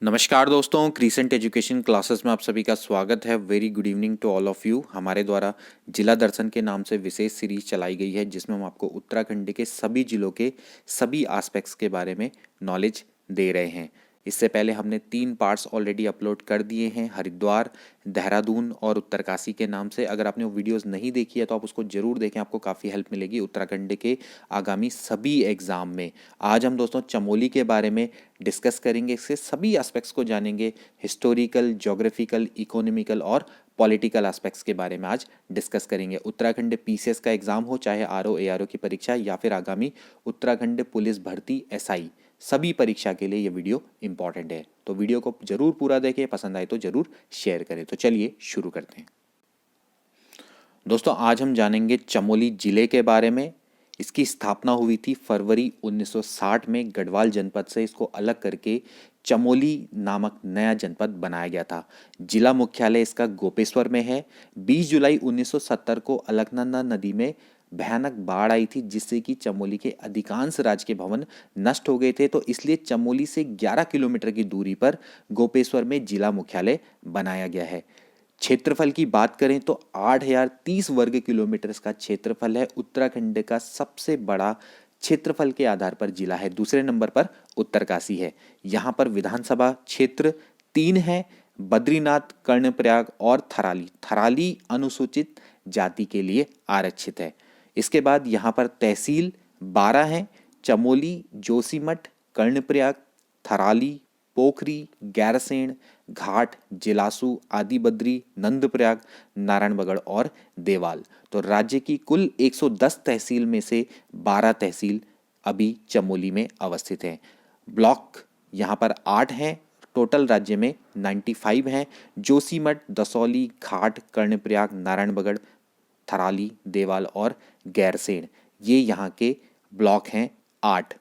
नमस्कार दोस्तों, crescent education classes में आप सभी का स्वागत है। Very good evening to all of you. हमारे द्वारा जिला दर्शन के नाम से विशेष सीरीज चलाई गई है जिसमें हम आपको उत्तराखंड के सभी जिलों के सभी एस्पेक्ट्स के बारे में नॉलेज दे रहे हैं। इससे पहले हमने 3 पार्ट्स ऑलरेडी अपलोड कर दिए हैं, हरिद्वार, देहरादून और उत्तरकाशी के नाम से। अगर आपने वो वीडियोस नहीं देखी है तो आप उसको ज़रूर देखें, आपको काफ़ी हेल्प मिलेगी उत्तराखंड के आगामी सभी एग्ज़ाम में। आज हम दोस्तों चमोली के बारे में डिस्कस करेंगे, इसके सभी एस्पेक्ट्स को जानेंगे। हिस्टोरिकल, ज्योग्राफिकल, इकोनॉमिकल और पॉलिटिकल एस्पेक्ट्स के बारे में आज डिस्कस करेंगे। उत्तराखंड पीसीएस का एग्जाम हो, चाहे आरओ एआरओ की परीक्षा या फिर आगामी उत्तराखंड पुलिस भर्ती एसआई, सभी परीक्षा के लिए ये वीडियो इंपॉर्टेंट है। तो वीडियो को जरूर पूरा देखें, पसंद आए तो जरूर शेयर करें। तो चलिए शुरू करते हैं। दोस्तों आज हम जानेंगे चमोली जिले के बारे में। इसकी स्थापना हुई थी फरवरी 1960 में। गढ़वाल जनपद से इसको अलग करके चमोली नामक नया जनपद बनाया गया था। जिला मुख्यालय इसका गोपेश्वर में है। 20 जुलाई 1970 को अलकनंदा नदी में भयानक बाढ़ आई थी जिससे कि चमोली के अधिकांश राजकीय भवन नष्ट हो गए थे। तो इसलिए चमोली से 11 किलोमीटर की दूरी पर गोपेश्वर में जिला मुख्यालय बनाया गया है। क्षेत्रफल की बात करें तो 8030 वर्ग किलोमीटर का क्षेत्रफल है। उत्तराखंड का सबसे बड़ा क्षेत्रफल के आधार पर जिला है। दूसरे नंबर पर उत्तरकाशी है। यहाँ पर विधानसभा क्षेत्र 3 है, बद्रीनाथ, कर्णप्रयाग और थराली। थराली अनुसूचित जाति के लिए आरक्षित है। इसके बाद यहाँ पर तहसील 12 हैं, चमोली, जोशीमठ, कर्णप्रयाग, थराली, पोखरी, गैरसेन, घाट, जिलासू, आदिबद्री, नंदप्रयाग, नारायणबगड़ और देवाल। तो राज्य की कुल 110 तहसील में से 12 तहसील अभी चमोली में अवस्थित हैं। ब्लॉक यहाँ पर 8 हैं। टोटल राज्य में 95 हैं। जोशीमठ, दसौली, घाट, कर्णप्रयाग, नारायणबगड़, थराली, देवाल और गैरसेन, ये यहाँ के ब्लॉक हैं 8।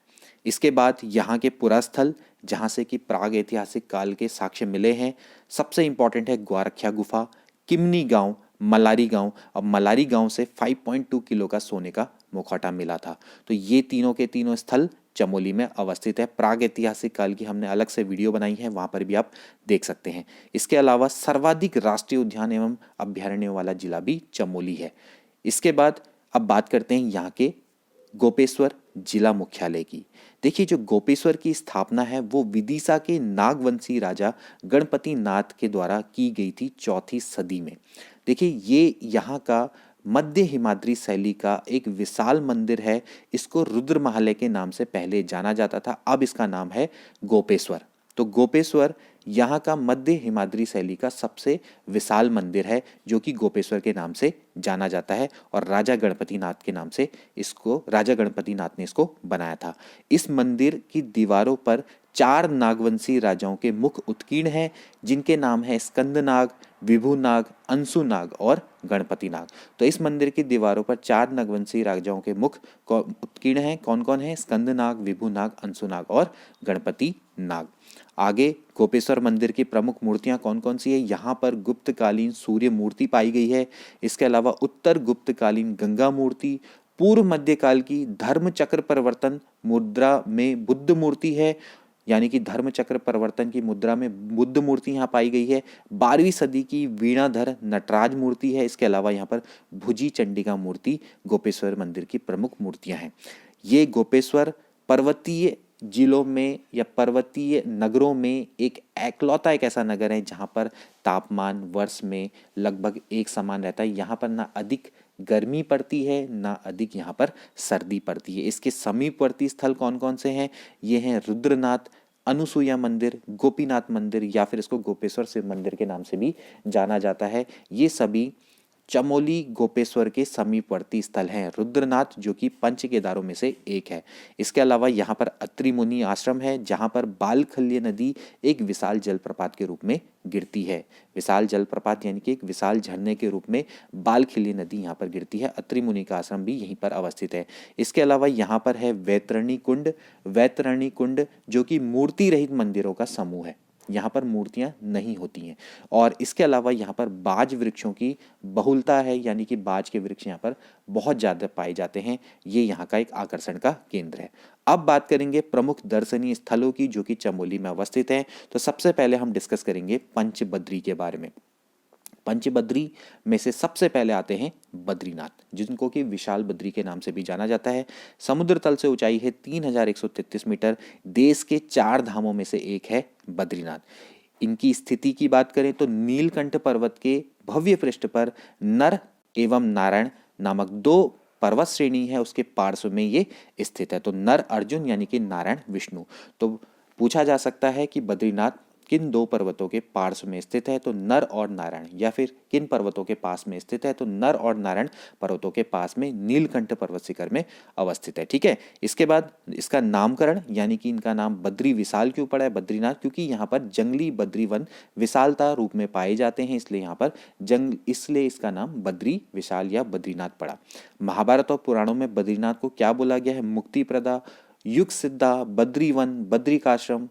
इसके बाद यहाँ के पुरास्थल जहाँ से कि प्राग ऐतिहासिक काल के साक्ष्य मिले हैं। सबसे इंपॉर्टेंट है ग्वारख्या गुफा, किमनी गांव, मलारी गांव। और मलारी गांव से 5.2 किलो का सोने का मुखौटा मिला था। तो ये तीनों के तीनों स्थल चमोली में अवस्थित है। प्राग ऐतिहासिक काल की हमने अलग से वीडियो बनाई है, वहाँ पर भी आप देख सकते हैं। इसके अलावा सर्वाधिक राष्ट्रीय उद्यान एवं अभ्यारण्य वाला जिला भी चमोली है। इसके बाद अब बात करते हैं यहाँ के गोपेश्वर जिला मुख्यालय की। देखिए, जो गोपेश्वर की स्थापना है वो विदिशा के नागवंशी राजा गणपति नाथ के द्वारा की गई थी 4वीं सदी में। देखिए, ये यहाँ का मध्य हिमाद्री शैली का एक विशाल मंदिर है। इसको रुद्रमहालय के नाम से पहले जाना जाता था, अब इसका नाम है गोपेश्वर। तो गोपेश्वर यहाँ का मध्य हिमाद्री शैली का सबसे विशाल मंदिर है जो कि गोपेश्वर के नाम से जाना जाता है और राजा गणपति नाथ के नाम से राजा गणपति नाथ ने इसको बनाया था। इस मंदिर की दीवारों पर 4 नागवंशी राजाओं के मुख उत्कीर्ण हैं जिनके नाम है स्कंदनाग, विभुनाग, अंशुनाग और गणपति नाग। तो इस मंदिर की दीवारों पर 4 नागवंशी राजाओं के मुख उत्कीर्ण हैं। कौन कौन है? स्कंदनाग, विभुनाग, अंशुनाग और गणपति नाग। आगे गोपेश्वर मंदिर की प्रमुख मूर्तियां कौन कौन सी है? यहाँ पर गुप्तकालीन सूर्य मूर्ति पाई गई है। इसके अलावा उत्तर गुप्तकालीन गंगा मूर्ति, पूर्व मध्यकाल की धर्म चक्र परिवर्तन मुद्रा में बुद्ध मूर्ति है, यानी कि धर्म चक्र परिवर्तन की मुद्रा में बुद्ध मूर्ति यहाँ पाई गई है। 12वीं सदी की वीणाधर नटराज मूर्ति है। इसके अलावा यहाँ पर भुजी चंडिका मूर्ति गोपेश्वर मंदिर की प्रमुख मूर्तियां हैं। ये गोपेश्वर पर्वतीय जिलों में या पर्वतीय नगरों में एक ऐसा नगर है जहाँ पर तापमान वर्ष में लगभग एक समान रहता है। यहाँ पर ना अधिक गर्मी पड़ती है ना अधिक यहाँ पर सर्दी पड़ती है। इसके समीपवर्ती स्थल कौन कौन से हैं? ये हैं रुद्रनाथ, अनुसुईया मंदिर, गोपीनाथ मंदिर या फिर इसको गोपेश्वर शिव मंदिर के नाम से भी जाना जाता है। ये सभी चमोली गोपेश्वर के समीपवर्ती स्थल हैं। रुद्रनाथ जो कि पंच केदारों में से एक है। इसके अलावा यहाँ पर अत्रि मुनि आश्रम है जहाँ पर बालखल्य नदी एक विशाल जलप्रपात के रूप में गिरती है। विशाल जलप्रपात यानी कि एक विशाल झरने के रूप में बालखल्य नदी यहाँ पर गिरती है। अत्रि मुनि का आश्रम भी यहीं पर अवस्थित है। इसके अलावा यहाँ पर है वैतरणी कुंड। वैतरणी कुंड जो कि मूर्ति रहित मंदिरों का समूह है। यहाँ पर मूर्तियाँ नहीं होती हैं। और इसके अलावा यहाँ पर बाज वृक्षों की बहुलता है, यानी कि बाज के वृक्ष यहाँ पर बहुत ज़्यादा पाए जाते हैं। ये यहाँ का एक आकर्षण का केंद्र है। अब बात करेंगे प्रमुख दर्शनीय स्थलों की जो कि चमोली में अवस्थित हैं। तो सबसे पहले हम डिस्कस करेंगे पंचबद्री के बारे में। पंचबद्री में से सबसे पहले आते हैं बद्रीनाथ, जिनको कि विशाल बद्री के नाम से भी जाना जाता है। समुद्र तल से ऊंचाई है 3133 मीटर। देश के 4 धामों में से एक है बद्रीनाथ। इनकी स्थिति की बात करें तो नीलकंठ पर्वत के भव्य पृष्ठ पर नर एवं नारायण नामक 2 पर्वत श्रेणी है, उसके पार्श्व में ये स्थित है। तो नर अर्जुन यानी कि नारायण विष्णु। तो पूछा जा सकता है कि बद्रीनाथ किन 2 पर्वतों के पार्श्व में स्थित है, तो नर और नारायण, या फिर किन पर्वतों के पास में स्थित है, तो नर और नारायण पर्वतों के पास में नीलकंठ पर्वत शिखर में अवस्थित है। ठीक है। इसके बाद इसका नामकरण, यानी कि इनका नाम बद्री विशाल क्यों पड़ा है बद्रीनाथ, क्योंकि यहाँ पर जंगली बद्री वन विशालता रूप में पाए जाते हैं, इसलिए यहाँ पर इसलिए इसका नाम बद्री विशाल या बद्रीनाथ पड़ा। महाभारत और पुराणों में बद्रीनाथ को क्या बोला गया है? मुक्ति प्रदा, युग सिद्धा, बद्रीवन, बद्रिकाश्रम,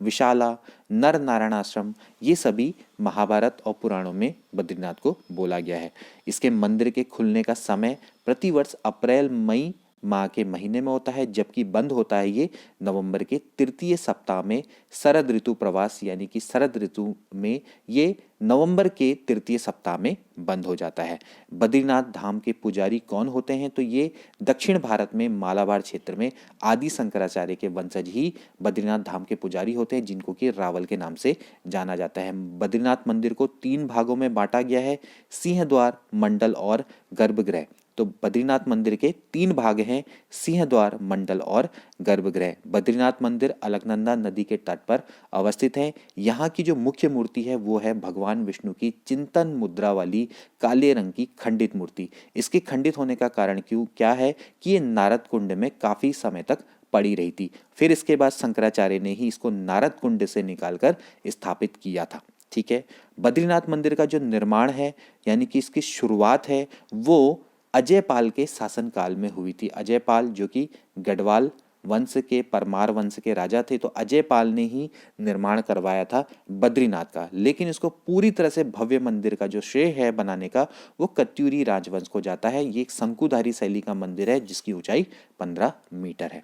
विशाला, नर नारायणाश्रम, ये सभी महाभारत और पुराणों में बद्रीनाथ को बोला गया है। इसके मंदिर के खुलने का समय प्रतिवर्ष अप्रैल मई माह के महीने में होता है, जबकि बंद होता है ये नवंबर के तृतीय सप्ताह में शरद ऋतु प्रवास, यानी कि शरद ऋतु में ये नवंबर के तृतीय सप्ताह में बंद हो जाता है। बद्रीनाथ धाम के पुजारी कौन होते हैं? तो ये दक्षिण भारत में मालाबार क्षेत्र में आदि शंकराचार्य के वंशज ही बद्रीनाथ धाम के पुजारी होते हैं, जिनको कि रावल के नाम से जाना जाता है। बद्रीनाथ मंदिर को 3 भागों में बांटा गया है, सिंह द्वार, मंडल और गर्भगृह। तो बद्रीनाथ मंदिर के 3 भाग हैं, सिंह द्वार, मंडल और गर्भगृह। बद्रीनाथ मंदिर अलकनंदा नदी के तट पर अवस्थित है। यहाँ की जो मुख्य मूर्ति है वो है भगवान विष्णु की चिंतन मुद्रा वाली काले रंग की खंडित मूर्ति। इसके खंडित होने का कारण क्या है कि ये नारद कुंड में काफी समय तक पड़ी रही थी। फिर इसके बाद शंकराचार्य ने ही इसको नारद कुंड से निकालकर स्थापित किया था। ठीक है। बद्रीनाथ मंदिर का जो निर्माण है, यानी कि इसकी शुरुआत है, वो अजयपाल के शासनकाल में हुई थी। अजयपाल जो कि गढ़वाल वंश के, परमार वंश के राजा थे, तो अजयपाल ने ही निर्माण करवाया था बद्रीनाथ का। लेकिन इसको पूरी तरह से भव्य मंदिर का जो श्रेय है बनाने का, वो कत्यूरी राजवंश को जाता है। ये एक शंकुधारी शैली का मंदिर है जिसकी ऊंचाई 15 मीटर है।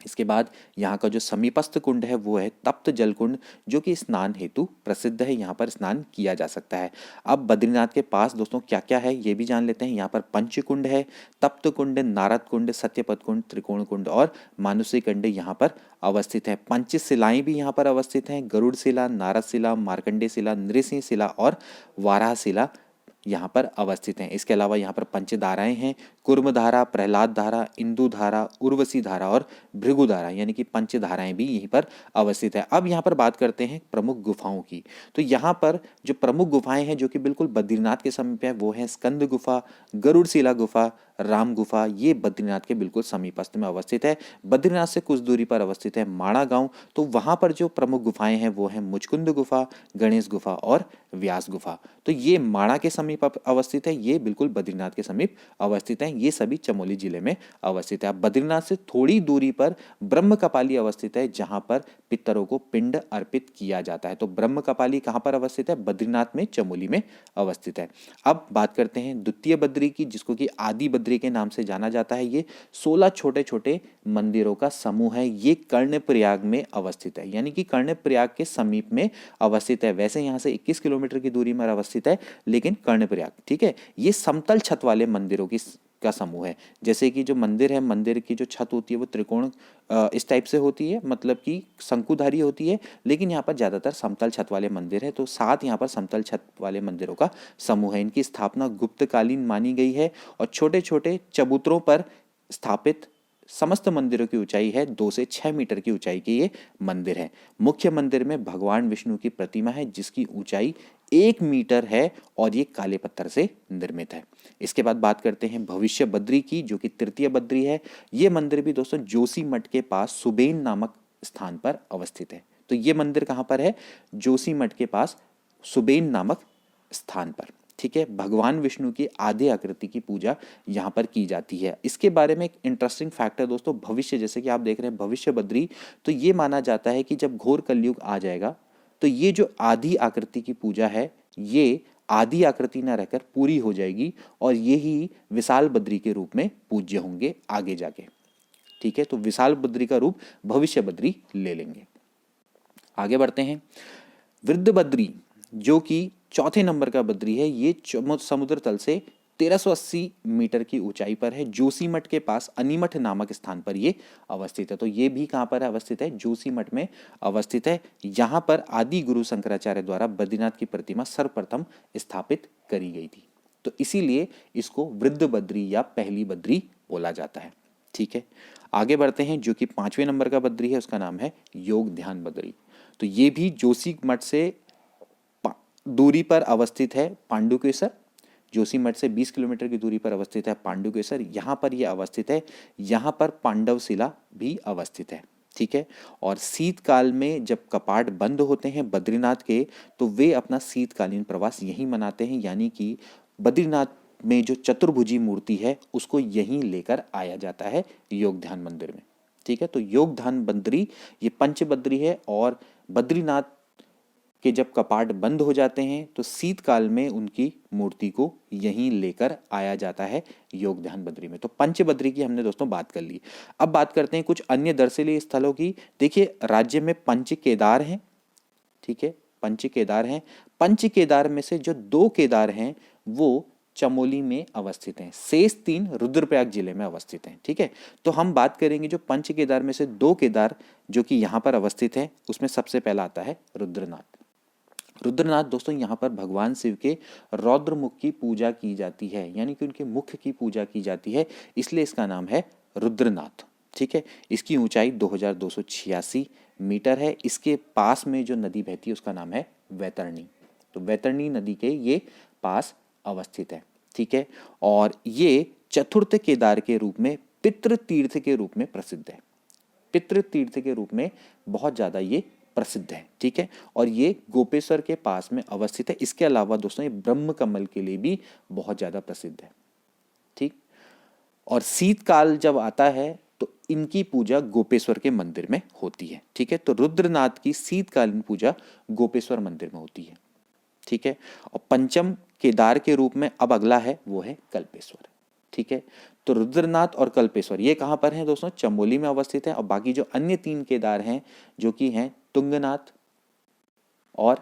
इसके बाद यहाँ का जो समीपस्थ कुंड है वो है तप्त जल कुंड, जो कि स्नान हेतु प्रसिद्ध है। यहाँ पर स्नान किया जा सकता है। अब बद्रीनाथ के पास दोस्तों क्या क्या है ये भी जान लेते हैं। यहाँ पर पंच कुंड है, तप्त कुंड, नारद कुंड, सत्यपथ कुंड, त्रिकोण कुंड और मानुषी कुंड यहाँ पर अवस्थित है। पंच शिलाएं भी यहाँ पर अवस्थित हैं, गरुड़ शिला, नारद शिला, मार्कंडे शिला, नृसिंह शिला और वाराह शिला यहाँ पर अवस्थित हैं। इसके अलावा यहाँ पर पंचधाराएं हैं, कुर्म धारा, प्रहलाद धारा, इंदु धारा, उर्वशी धारा और भृगु धारा, यानी कि पंचधाराएं भी यहीं पर अवस्थित है। अब यहाँ पर बात करते हैं प्रमुख गुफाओं की। तो यहाँ पर जो प्रमुख गुफाएं हैं जो कि बिल्कुल बद्रीनाथ के समीप है, वो है स्कंद गुफा, गरुड़शिला गुफा, राम गुफा। ये बद्रीनाथ के बिल्कुल समीपस्थ में अवस्थित है। बद्रीनाथ से कुछ दूरी पर अवस्थित है माणा गांव। तो वहां पर जो प्रमुख गुफाएं हैं वो है मुचकुंद गुफा, गणेश गुफा और व्यास गुफा। तो ये माणा के समीप अवस्थित है, ये बिल्कुल बद्रीनाथ के समीप अवस्थित है। ये सभी चमोली जिले में अवस्थित है। बद्रीनाथ से थोड़ी दूरी पर ब्रह्म कपाली अवस्थित है, जहां पर पितरों को पिंड अर्पित किया जाता है। तो ब्रह्म कपाली कहां पर अवस्थित है? बद्रीनाथ में, चमोली में अवस्थित है। अब बात करते हैं द्वितीय बद्री की, जिसको कि आदि बद्री के नाम से जाना जाता है। ये 16 छोटे छोटे मंदिरों का समूह है। ये कर्णप्रयाग में अवस्थित है, यानी कि कर्णप्रयाग के समीप में अवस्थित है। वैसे यहाँ से 21 किलोमीटर की दूरी में अवस्थित है, लेकिन कर्णप्रयाग, ठीक है। ये समतल छत वाले मंदिरों का समूह है। जैसे कि जो मंदिर है, मंदिर की जो छत होती है वो त्रिकोण इस टाइप से होती है, मतलब कि शंकुधारी होती है, लेकिन यहाँ पर ज़्यादातर समतल छत वाले मंदिर है। तो 7 यहाँ पर समतल छत वाले मंदिरों का समूह है। इनकी स्थापना गुप्तकालीन मानी गई है और छोटे छोटे चबूतरों पर स्थापित समस्त मंदिरों की ऊंचाई है 2 से 6 मीटर की ऊंचाई के ये मंदिर है। मुख्य मंदिर में भगवान विष्णु की प्रतिमा है, जिसकी ऊंचाई 1 मीटर है और ये काले पत्थर से निर्मित है। इसके बाद बात करते हैं भविष्य बद्री की, जो कि तृतीय बद्री है। ये मंदिर भी दोस्तों जोशी मठ के पास सुबेन नामक स्थान पर अवस्थित है। तो ये मंदिर कहाँ पर है? जोशी मठ के पास सुबेन नामक स्थान पर, ठीक है। भगवान विष्णु की आधे आकृति की पूजा यहाँ पर की जाती है। इसके बारे में एक इंटरेस्टिंग फैक्ट है दोस्तों, भविष्य, जैसे कि आप देख रहे हैं भविष्य बद्री, तो ये माना जाता है कि जब घोर कलयुग आ जाएगा तो ये जो आधी आकृति की पूजा है, ये आधी आकृति ना रहकर पूरी हो जाएगी और ये ही विशाल बद्री के रूप में पूज्य होंगे आगे जाके। ठीक है, तो विशाल बद्री का रूप भविष्य बद्री ले लेंगे। आगे बढ़ते हैं। वृद्ध बद्री जो कि चौथे नंबर का बद्री है, ये समुद्र तल से 1380 मीटर की ऊंचाई पर है। जोशीमठ के पास अनीमठ नामक स्थान पर ये अवस्थित है। तो ये भी कहाँ पर अवस्थित है? जोशीमठ में अवस्थित है। यहाँ पर आदि गुरु शंकराचार्य द्वारा बद्रीनाथ की प्रतिमा सर्वप्रथम स्थापित करी गई थी। तो इसीलिए इसको वृद्ध बद्री या पहली बद्री बोला जाता है। ठीक है, आगे बढ़ते हैं। जो कि 5वें नंबर का बद्री है, उसका नाम है योग ध्यान बद्री। तो ये भी जोशीमठ से दूरी पर अवस्थित है पांडुकेश्वर। जोशीमठ से 20 किलोमीटर की दूरी पर अवस्थित है पांडुकेश्वर, यहाँ पर यह अवस्थित है। यहाँ पर पांडव शिला भी अवस्थित है। ठीक है, और शीतकाल में जब कपाट बंद होते हैं बद्रीनाथ के, तो वे अपना शीतकालीन प्रवास यहीं मनाते हैं, यानी कि बद्रीनाथ में जो चतुर्भुजी मूर्ति है उसको यहीं लेकर आया जाता है योग ध्यान मंदिर में। ठीक है, तो योग ध्यान बद्री ये पंचबद्री है और बद्रीनाथ के जब कपाट बंद हो जाते हैं तो शीतकाल में उनकी मूर्ति को यहीं लेकर आया जाता है योग ध्यान बद्री में। तो पंचबद्री की हमने दोस्तों बात कर ली। अब बात करते हैं कुछ अन्य दर्शनीय स्थलों की। देखिए, राज्य में पंच केदार हैं। ठीक है, पंच केदार हैं। पंच केदार में से जो 2 केदार हैं वो चमोली में अवस्थित हैं, शेष 3 रुद्रप्रयाग जिले में अवस्थित हैं। ठीक है, तो हम बात करेंगे जो पंच केदार में से 2 केदार जो कि यहाँ पर अवस्थित हैं, उसमें सबसे पहला आता है रुद्रनाथ। रुद्रनाथ दोस्तों यहाँ पर भगवान शिव के रौद्र मुख की पूजा की जाती है, यानी कि उनके मुख की पूजा की जाती है, इसलिए इसका नाम है रुद्रनाथ। ठीक है, इसकी ऊंचाई 2286 मीटर है। इसके पास में जो नदी बहती है उसका नाम है वैतरणी। तो वैतरणी नदी के ये पास अवस्थित है। ठीक है, और ये चतुर्थ केदार के रूप में पितृ तीर्थ के रूप में प्रसिद्ध है। पितृ तीर्थ के रूप में बहुत ज़्यादा ये प्रसिद्ध है। ठीक है, और ये गोपेश्वर के पास में अवस्थित है। इसके अलावा दोस्तों ये ब्रह्म कमल के लिए भी बहुत ज़्यादा प्रसिद्ध है। ठीक, और शीतकाल जब आता है तो इनकी पूजा गोपेश्वर के मंदिर में होती है। ठीक है, तो रुद्रनाथ की शीतकालीन पूजा गोपेश्वर मंदिर में होती है। ठीक है, और पंचम केदार के रूप में अब अगला है वो है कल्पेश्वर। ठीक है, तो रुद्रनाथ और कल्पेश्वर ये कहाँ पर हैं दोस्तों? चमोली में अवस्थित है। और बाकी जो अन्य 3 केदार हैं जो कि हैं तुंगनाथ और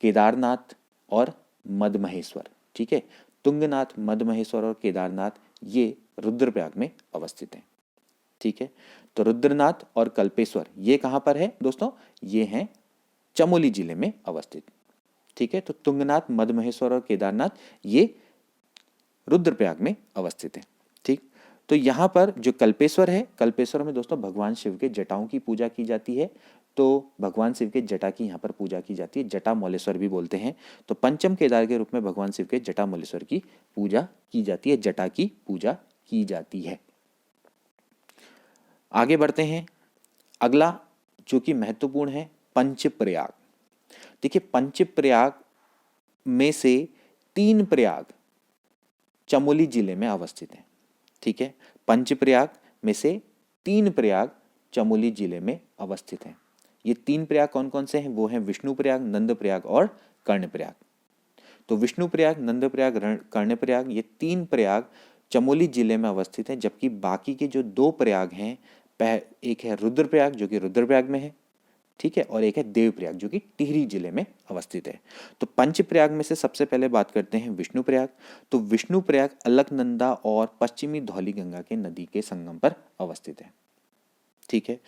केदारनाथ और मदमहेश्वर। ठीक है, तुंगनाथ, मदमहेश्वर और केदारनाथ ये रुद्रप्रयाग में अवस्थित हैं। ठीक है, तो रुद्रनाथ और कल्पेश्वर ये कहाँ पर है दोस्तों? ये हैं चमोली जिले में अवस्थित। ठीक है, तो तुंगनाथ, मदमहेश्वर और केदारनाथ ये रुद्रप्रयाग में अवस्थित है। ठीक, तो यहाँ पर जो कल्पेश्वर है, कल्पेश्वर में दोस्तों भगवान शिव के जटाओं की पूजा की जाती है। तो भगवान शिव के जटा की यहाँ पर पूजा की जाती है, जटा मौलेश्वर भी बोलते हैं। तो पंचम केदार के रूप में भगवान शिव के जटा मौलेश्वर की पूजा की जाती है, जटा की पूजा की जाती है। आगे बढ़ते हैं। अगला जो कि महत्वपूर्ण है पंचप्रयाग। देखिए, पंचप्रयाग में से 3 प्रयाग चमोली जिले में अवस्थित है। ठीक है, पंचप्रयाग में से 3 प्रयाग चमोली जिले में अवस्थित हैं। ये 3 प्रयाग कौन कौन से हैं? वो हैं विष्णुप्रयाग, नंदप्रयाग और कर्णप्रयाग। तो विष्णुप्रयाग, नंदप्रयाग, कर्णप्रयाग ये 3 प्रयाग चमोली जिले में अवस्थित हैं, जबकि बाकी के जो 2 प्रयाग हैं, एक है रुद्रप्रयाग जो कि रुद्रप्रयाग में है। ठीक है, और एक है देवप्रयाग जो कि टिहरी जिले में अवस्थित है। तो पंचप्रयाग में से सबसे पहले बात करते हैं विष्णुप्रयाग। तो विष्णुप्रयाग अलकनंदा और पश्चिमी धौलीगंगा के नदी के संगम पर अवस्थित है। ठीक है,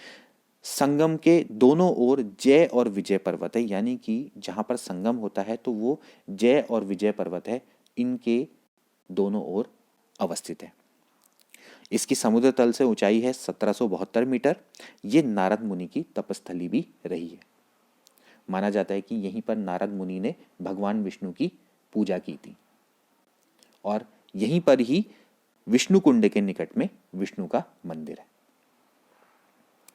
संगम के दोनों ओर जय और विजय पर्वत है, यानी कि जहां पर संगम होता है तो वो जय और विजय पर्वत है, इनके दोनों ओर अवस्थित है। इसकी समुद्र तल से ऊंचाई है 1772 मीटर। ये नारद मुनि की तपस्थली भी रही है। माना जाता है कि यहीं पर नारद मुनि ने भगवान विष्णु की पूजा की थी और यहीं पर ही विष्णु कुंड के निकट में विष्णु का मंदिर है।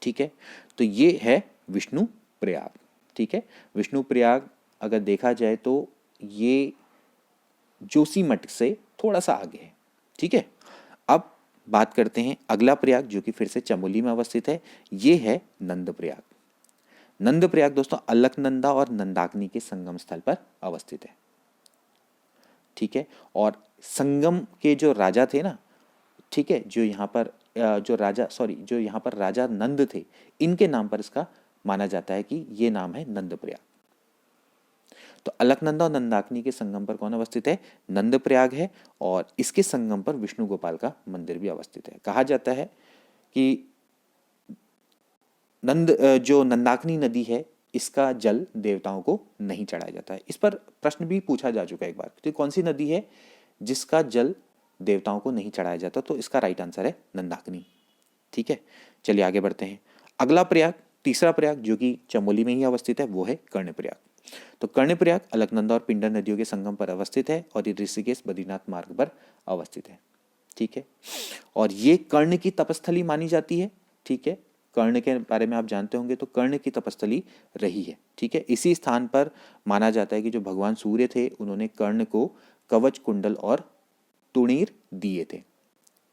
ठीक है, तो ये है विष्णु प्रयाग। ठीक है, विष्णु प्रयाग अगर देखा जाए तो ये जोशीमठ से थोड़ा सा आगे है। ठीक है, अब बात करते हैं अगला प्रयाग जो कि फिर से चमोली में अवस्थित है। ये है नंदप्रयाग। नंदप्रयाग दोस्तों अलकनंदा और नंदाग्नि के संगम स्थल पर अवस्थित है। ठीक है, और संगम के जो राजा थे ना, ठीक है, जो यहाँ पर जो यहाँ पर राजा नंद थे, इनके नाम पर इसका माना जाता है कि ये नाम है नंदप्रयाग। तो अलकनंदा और नंदाग्नि के संगम पर कौन अवस्थित है? नंदप्रयाग है, और इसके संगम पर विष्णु गोपाल का मंदिर भी अवस्थित है। कहा जाता है कि जो नंदाग्नि नदी है, इसका जल देवताओं को नहीं चढ़ाया जाता है। इस पर प्रश्न भी पूछा जा चुका है एक बार, तो कौन सी नदी है जिसका जल देवताओं को नहीं चढ़ाया जाता? तो इसका राइट आंसर है नंदाग्नि। ठीक है, चलिए आगे बढ़ते हैं। अगला प्रयाग, तीसरा प्रयाग जो कि चमोली में ही अवस्थित है, वो है कर्णप्रयाग। तो कर्णप्रयाग अलकनंदा और पिंडर नदियों के संगम पर अवस्थित है, और ये ऋषिकेश बद्रीनाथ मार्ग पर अवस्थित है। ठीक है, और ये कर्ण की तपस्थली मानी जाती है। ठीक है, कर्ण के बारे में आप जानते होंगे, तो कर्ण की तपस्थली रही है। ठीक है, इसी स्थान पर माना जाता है कि जो भगवान सूर्य थे, उन्होंने कर्ण को कवच, कुंडल और तुणीर दिए थे।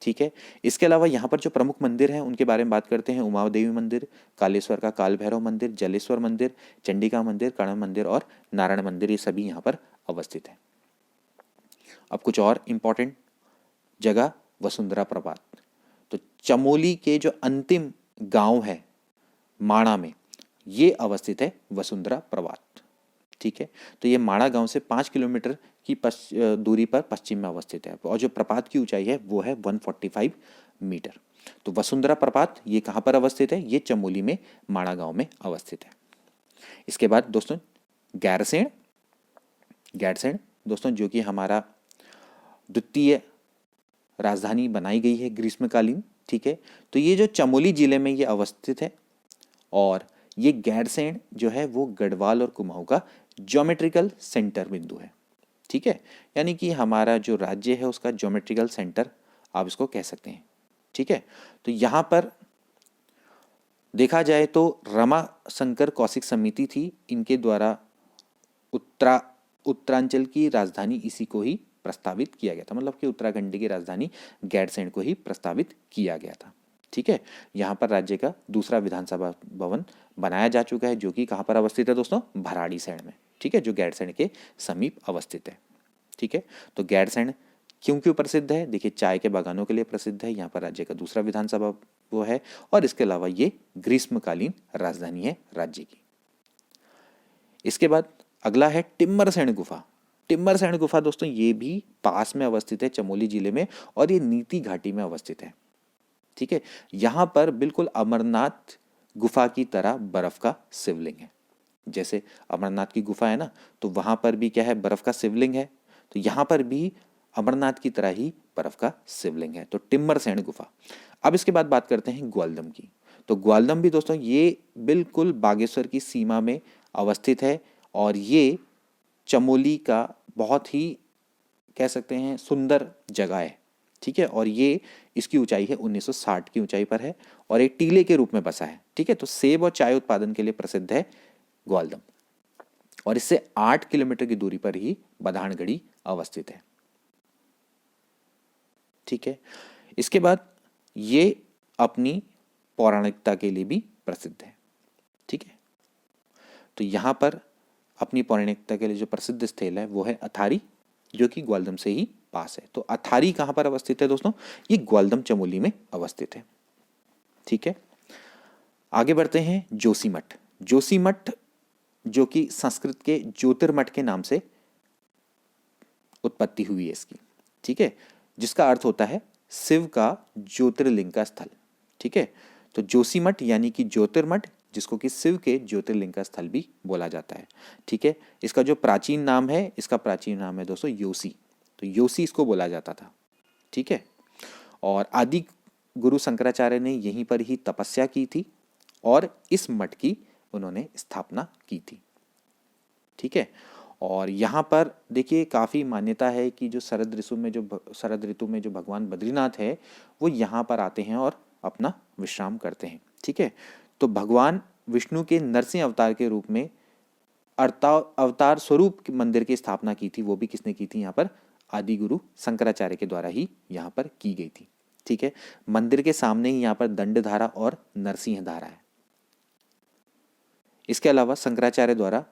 ठीक है, इसके अलावा यहाँ पर जो प्रमुख मंदिर हैं उनके बारे में बात करते हैं। उमा देवी मंदिर, कालेश्वर का काल भैरव मंदिर, जलेश्वर मंदिर, चंडिका मंदिर, कर्ण मंदिर और नारायण मंदिर, ये सभी यहाँ पर अवस्थित है। अब कुछ और इम्पोर्टेंट जगह, वसुंधरा प्रपात। तो चमोली के जो अंतिम गांव है माणा में, ये अवस्थित है वसुंधरा प्रपात। ठीक है, तो ये माणा गांव से 5 किलोमीटर की दूरी पर पश्चिम में अवस्थित है, और जो प्रपात की ऊंचाई है वो है 145 मीटर। तो वसुंधरा प्रपात ये कहाँ पर अवस्थित है? ये चमोली में माणा गांव में अवस्थित है। इसके बाद दोस्तों गैरसेन, गैरसेन दोस्तों जो कि हमारा द्वितीय राजधानी बनाई गई है ग्रीष्मकालीन। ठीक है, तो ये जो चमोली जिले में ये अवस्थित है, और ये गैरसेन जो है वो गढ़वाल और कुमाऊं का ज्योमेट्रिकल सेंटर बिंदु है। ठीक है, यानी कि हमारा जो राज्य है उसका ज्योमेट्रिकल सेंटर आप इसको कह सकते हैं। ठीक है, तो यहाँ पर देखा जाए तो रमा शंकर कौशिक समिति थी, इनके द्वारा उत्तरांचल की राजधानी इसी को ही प्रस्तावित किया गया था, मतलब कि उत्तराखंड की राजधानी गैरसैंण को ही प्रस्तावित किया गया था। ठीक है, यहाँ पर राज्य का दूसरा विधानसभा भवन बनाया जा चुका है, जो कि कहाँ पर अवस्थित है दोस्तों? भराड़ीसैंण में। ठीक है, जो गैरसैंण के समीप अवस्थित है। ठीक है, तो गैरसैंण क्यों प्रसिद्ध है? देखिए, चाय के बागानों के लिए प्रसिद्ध है, यहाँ पर राज्य का दूसरा विधानसभा वो है, और इसके अलावा ये ग्रीष्मकालीन राजधानी है राज्य की। इसके बाद अगला है टिम्मरसैंण गुफा। टिम्मरसैंण गुफा दोस्तों ये भी पास में अवस्थित है चमोली जिले में, और ये नीति घाटी में अवस्थित है। ठीक है, यहाँ पर बिल्कुल अमरनाथ गुफा की तरह बर्फ का शिवलिंग है। जैसे अमरनाथ की गुफा है ना, तो वहां पर भी क्या है? बर्फ का शिवलिंग है। तो यहाँ पर भी अमरनाथ की तरह ही बर्फ का शिवलिंग है। तो टिम्मरसैंण गुफा। अब इसके बाद बात करते हैं ग्वालदम की। तो ग्वालदम भी दोस्तों ये बिल्कुल बागेश्वर की सीमा में अवस्थित है, और ये चमोली का बहुत ही कह सकते हैं सुंदर जगह है। ठीक है, और ये इसकी ऊंचाई है 1960 की ऊंचाई पर है, और एक टीले के रूप में बसा है। ठीक है, तो सेब और चाय उत्पादन के लिए प्रसिद्ध है ग्वालदम, और इससे 8 किलोमीटर की दूरी पर ही बधानगढ़ी अवस्थित है। ठीक है, इसके बाद ये अपनी पौराणिकता के लिए भी प्रसिद्ध है। ठीक है, तो यहाँ पर अपनी पौराणिकता के लिए जो प्रसिद्ध स्थल है वो है अथारी, जो कि ग्वालदम से ही पास है। तो अथारी कहाँ पर अवस्थित है दोस्तों? ये ग्वालदम चमोली में अवस्थित है। ठीक है, आगे बढ़ते हैं जोशीमठ। जोशीमठ जो कि संस्कृत के ज्योतिर्मठ के नाम से उत्पत्ति हुई है इसकी। ठीक है, जिसका अर्थ होता है शिव का ज्योतिर्लिंग का स्थल। ठीक है, तो जोशीमठ यानी कि ज्योतिर्मठ, जिसको कि शिव के ज्योतिर्लिंग का स्थल भी बोला जाता है। ठीक है, इसका जो प्राचीन नाम है, इसका प्राचीन नाम है दोस्तों योसी। तो योसी इसको बोला जाता था। ठीक है, और आदि गुरु शंकराचार्य ने यहीं पर ही तपस्या की थी, और इस मठ की उन्होंने स्थापना की थी। ठीक है, और यहाँ पर देखिए काफ़ी मान्यता है कि जो शरद ऋतु में जो भगवान बद्रीनाथ है, वो यहाँ पर आते हैं और अपना विश्राम करते हैं। ठीक है, तो भगवान विष्णु के नरसिंह अवतार के रूप में अवतार स्वरूप मंदिर की स्थापना की थी, वो भी किसने की थी? यहाँ पर आदि गुरु शंकराचार्य के द्वारा ही यहाँ पर की गई थी। ठीक है, मंदिर के सामने ही यहाँ पर दंडधारा और नरसिंह धारा है। इसके अलावा शंकराचार्य द्वारा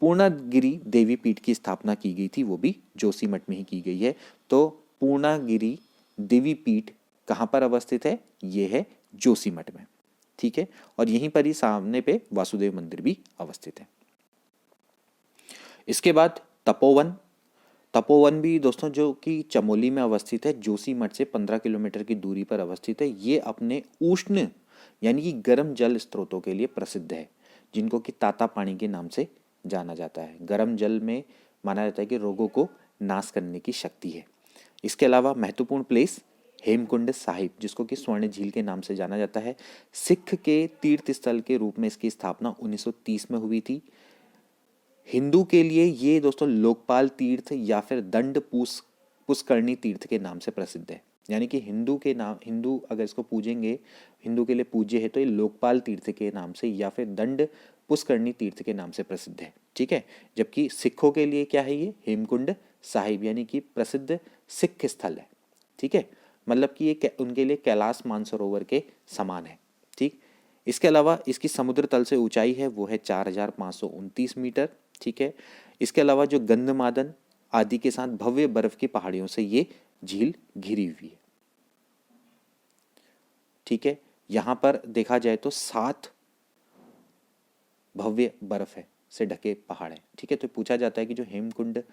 पूर्णागिरि देवी पीठ की स्थापना की गई थी, वो भी जोशीमठ में ही की गई है। तो पूर्णागिरि देवी पीठ कहाँ पर अवस्थित है? ये है जोशीमठ में, ठीक है। और यहीं पर ही सामने पे वासुदेव मंदिर भी अवस्थित है। इसके बाद तपोवन। तपोवन भी दोस्तों जो कि चमोली में अवस्थित है, जोशीमठ से 15 किलोमीटर की दूरी पर अवस्थित है। ये अपने उष्ण यानी कि गर्म जल स्रोतों के लिए प्रसिद्ध है, जिनको कि ताता पानी के नाम से जाना जाता है। गर्म जल में माना जाता है कि रोगों को नाश करने की शक्ति है। इसके अलावा महत्वपूर्ण प्लेस हेमकुंड साहिब, जिसको कि स्वर्ण झील के नाम से जाना जाता है। सिख के तीर्थ स्थल के रूप में इसकी स्थापना 1930 में हुई थी। हिंदू के लिए ये दोस्तों लोकपाल तीर्थ या फिर दंड पुष्करणी तीर्थ के नाम से प्रसिद्ध है। यानी कि हिंदू अगर इसको पूजेंगे, हिंदू के लिए पूज्य है, तो ये लोकपाल तीर्थ के नाम से या फिर दंड पुष्करणी तीर्थ के नाम से प्रसिद्ध है, ठीक है। जबकि सिखों के लिए क्या है? ये हेमकुंड साहिब यानी कि प्रसिद्ध सिख स्थल है, ठीक है। मतलब कि ये उनके लिए कैलाश मानसरोवर के समान है, ठीक। इसके अलावा इसकी समुद्र तल से ऊंचाई है वो है 4529 मीटर, ठीक है। इसके अलावा जो गंधमादन आदि के साथ भव्य बर्फ की पहाड़ियों से ये झील घिरी हुई है, ठीक है। यहां पर देखा जाए तो 7 भव्य बर्फ है से ढके पहाड़ है, ठीक है। तो पूछा जाता है कि जो हेमकुंड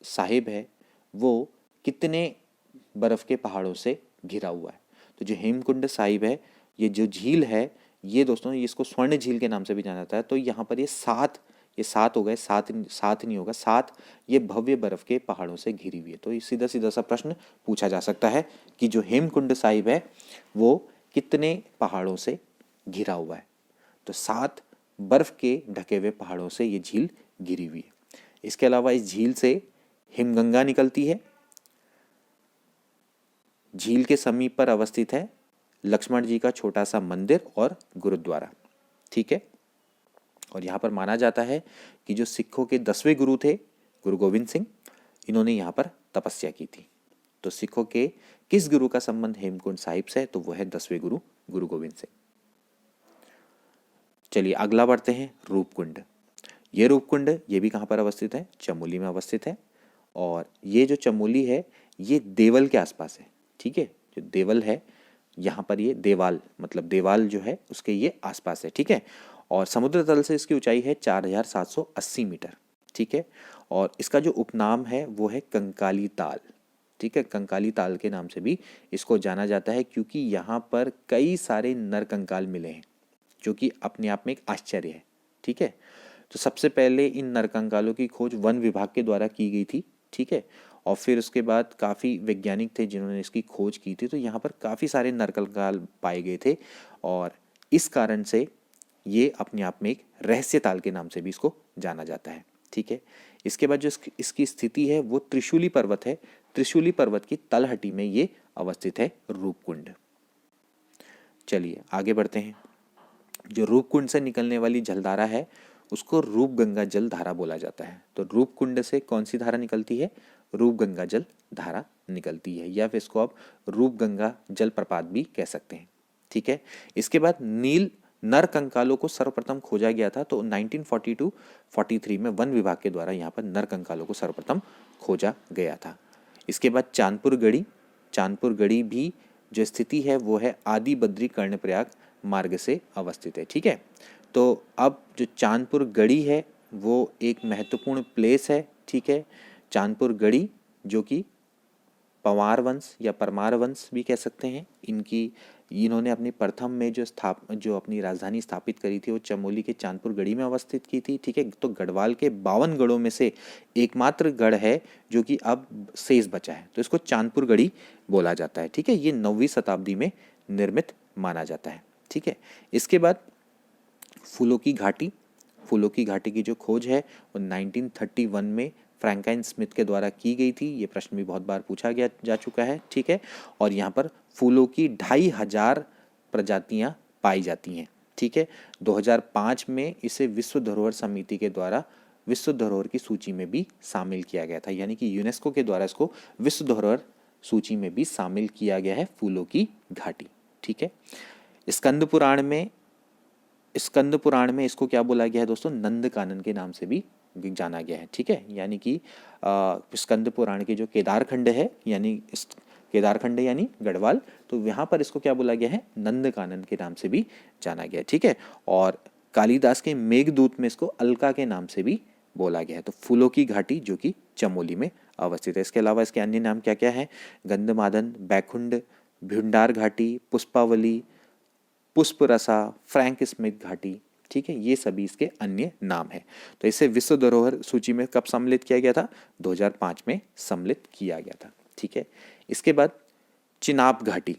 साहिब है वो कितने बर्फ के पहाड़ों से घिरा हुआ है? तो जो हेमकुंड साहिब है, ये जो झील है, ये दोस्तों इसको स्वर्ण झील के नाम से भी जाना जाता है। तो यहाँ पर ये सात हो गए, सात नहीं होगा, 7 ये भव्य बर्फ के पहाड़ों से घिरी हुई है। तो ये सीधा सीधा सा प्रश्न पूछा जा सकता है कि जो हेमकुंड साहिब है वो कितने पहाड़ों से घिरा हुआ है? तो 7 बर्फ के ढके हुए पहाड़ों से ये झील घिरी हुई है। इसके अलावा इस झील से हिमगंगा निकलती है। झील के समीप पर अवस्थित है लक्ष्मण जी का छोटा सा मंदिर और गुरुद्वारा, ठीक है। और यहाँ पर माना जाता है कि जो सिखों के 10वें गुरु थे गुरु गोविंद सिंह, इन्होंने यहाँ पर तपस्या की थी। तो सिखों के किस गुरु का संबंध हेमकुंड साहिब से? तो वो है 10वें गुरु गुरु गोविंद सिंह। चलिए अगला बढ़ते हैं, रूपकुंड। ये रूपकुंड ये भी कहाँ पर अवस्थित है? चमोली में अवस्थित है। और ये जो चमोली है ये देवल के आसपास है, ठीक है। जो देवल है यहाँ पर ये देवाल, मतलब देवाल जो है उसके ये आसपास है, ठीक है। और समुद्र तल से इसकी ऊंचाई है 4780 मीटर, ठीक है। और इसका जो उपनाम है वो है कंकाली ताल, ठीक है। कंकाली ताल के नाम से भी इसको जाना जाता है, क्योंकि यहाँ पर कई सारे नर कंकाल मिले हैं, जो कि अपने आप में एक आश्चर्य है, ठीक है। तो सबसे पहले इन नरकंकालों की खोज वन विभाग के द्वारा की गई थी, ठीक है। और फिर उसके बाद काफ़ी वैज्ञानिक थे जिन्होंने इसकी खोज की थी। तो यहाँ पर काफ़ी सारे नरकंकाल पाए गए थे और इस कारण से ये अपने आप में एक रहस्य ताल के नाम से भी इसको जाना जाता है, ठीक है। इसके बाद जो इसकी स्थिति है वो त्रिशूली पर्वत है। त्रिशूली पर्वत की तलहटी में ये अवस्थित है रूपकुंड। चलिए आगे बढ़ते हैं। जो रूपकुंड से निकलने वाली जलधारा है उसको रूपगंगा जल धारा बोला जाता है। तो रूपकुंड से कौन सी धारा निकलती है? रूपगंगा जल धारा निकलती है, या फिर इसको आप रूपगंगा जल प्रपात भी कह सकते हैं, ठीक है। इसके बाद नील नर कंकालों को सर्वप्रथम खोजा गया था। तो 1942-43 में वन विभाग के द्वारा यहाँ पर नर कंकालों को सर्वप्रथम खोजा गया था। इसके बाद चांदपुर गढ़ी। चांदपुर गढ़ी भी जो स्थिति है वो है आदि बद्री कर्णप्रयाग मार्ग से अवस्थित है, ठीक है। तो अब जो चांदपुर गढ़ी है वो एक महत्वपूर्ण प्लेस है, ठीक है। चांदपुर गढ़ी जो कि पंवार वंश या परमार वंश भी कह सकते हैं, इन्होंने अपनी प्रथम में जो अपनी राजधानी स्थापित करी थी वो चमोली के चांदपुर गढ़ी में अवस्थित की थी, ठीक है। तो गढ़वाल के 52 गढ़ों में से एकमात्र गढ़ है जो कि अब शेष बचा है, तो इसको चांदपुर गढ़ी बोला जाता है, ठीक है। ये 9वीं शताब्दी में निर्मित माना जाता है, ठीक है। इसके बाद फूलों की घाटी। फूलों की घाटी की जो खोज है वो 1931 में फ्रैंकलाइन स्मिथ के द्वारा की गई थी। ये प्रश्न भी बहुत बार पूछा जा चुका है, ठीक है। और यहाँ पर फूलों की 2500 प्रजातियाँ पाई जाती हैं, ठीक है। 2005 में इसे विश्व धरोहर समिति के द्वारा विश्व धरोहर की सूची में भी शामिल किया गया था, यानी कि यूनेस्को के द्वारा इसको विश्व धरोहर सूची में भी शामिल किया गया है फूलों की घाटी, ठीक है। स्कंद पुराण में स्कंद पुराण में इसको क्या बोला गया है दोस्तों, नंद कानन के नाम से भी जाना गया है। ठीक है, यानी कि स्कंद पुराण के जो केदारखंड है, यानी केदारखंड यानी गढ़वाल, तो यहाँ पर इसको क्या बोला गया है, नंद कानन के नाम से भी जाना गया है। ठीक है, और कालिदास के मेघदूत में इसको अलका के नाम से भी बोला गया है। तो फूलों की घाटी जो कि चमोली में अवस्थित है। इसके अलावा इसके अन्य नाम क्या क्या है, गंधमादन, बैकुंड, भ्युंडार घाटी, पुष्पावली, पुष्परसा, फ्रैंक स्मिथ घाटी। ठीक है, ये सभी इसके अन्य नाम है। तो इसे विश्व धरोहर सूची में कब सम्मिलित किया गया था, 2005 में सम्मिलित किया गया था। ठीक है, इसके बाद चिनाब घाटी।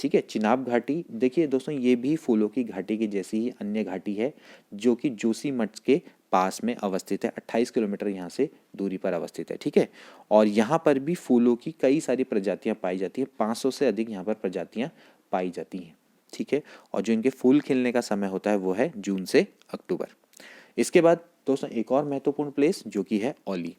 ठीक है, चिनाब घाटी देखिए दोस्तों, ये भी फूलों की घाटी की जैसी ही अन्य घाटी है जो कि जोशीमठ के पास में अवस्थित है। 28 किलोमीटर यहाँ से दूरी पर अवस्थित है। ठीक है, और यहाँ पर भी फूलों की कई सारी प्रजातियाँ पाई जाती है। 500 से अधिक यहाँ पर प्रजातियाँ पाई जाती हैं। ठीक है, और जो इनके फूल खिलने का समय होता है वो है जून से अक्टूबर। इसके बाद दोस्तों एक और महत्वपूर्ण प्लेस जो कि है औली।